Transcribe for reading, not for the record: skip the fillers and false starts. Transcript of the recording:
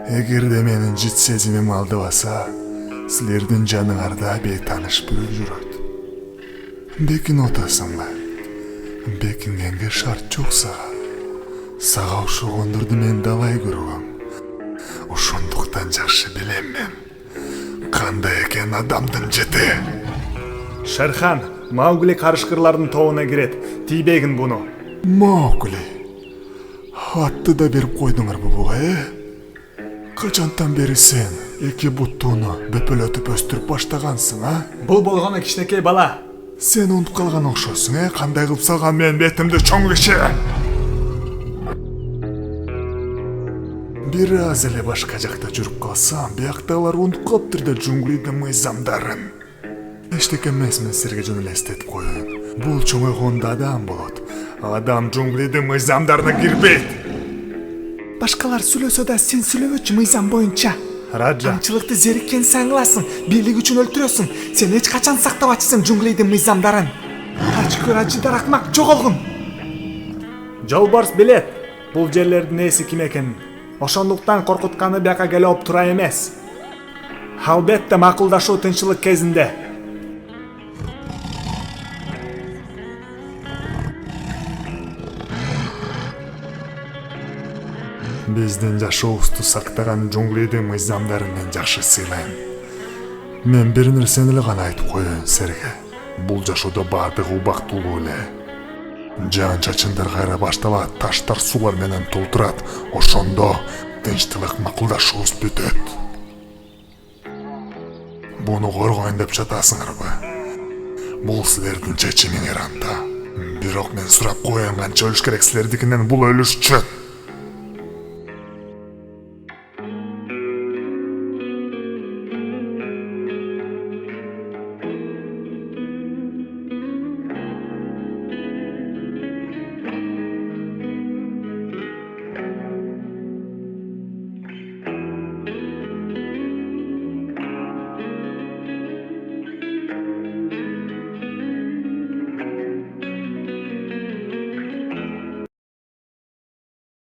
Эгерде менин жит сезимим алдабаса, силердин жаныңарда бейтаныш бирөө жүрөт. Бекин отасыңбы? Бекингенге шарт жок сага. Сага ошогондурду мен далай көргөм. Ошондуктан жакшы билем мен. Кандай экен адамдын жити. Шерхан, Маугли карышкырлардын тобуна кирет. Тийбегин буну. Маугли. Атты да берип койдуңарбы буга, Качантан бери сен эки буттууну бөпөлөтүп өстүрүп баштагансың, Бул болгону кичинекей бала. Сен унутуп калган окшойсуң, Кандай кылып салган мен бетимди чоң киши. Бир аз эле башка жакта жүрүп калсам, бияктагылар унутуп калыптыр да джунглидин мыйзамдарын. Эчтеке эмес, мен силерге жөн эле эстетип коеюн. Бул чоңойгондо адам болот. Адам джунглидин мыйзамдарына кирбейт. Башкалар сүйлөсө да сен сүйлөбөчү мыйзам боюнча. Раджа. Камчылыкты зериккенсиң аңласың, бийлик үчүн өлтүрөсүң. Сен эч качан сактабачысың джунглидин мыйзамдарын. Ачкы Раджидар акмак жоголгун. Жолборс билет. Бул жерлердин ээси ким экенин. Ошондуктан коркутканы бияка келип алып тура эмес. Албетте макулдашуу тынччылык кезинде. Биздин жашообузду сактаган джунглидин мыйзамдарын мен жакшы сыйлайм. Мен бир нерсени эле гана айтып коеюн силерге. Бул жашоодо баардыгы убактылуу эле. Жаан чачындар кайра башталат, таштар сулар менен толтурат. Ошондо тынчтылык макулдашуубуз бүтөт. Буну коргойн деп жатасыңарбы? Бул силердин чечимиңер анда. Бирок мен сурап коеюн, канча өлүш керек силердикинен бул өлүш чөт.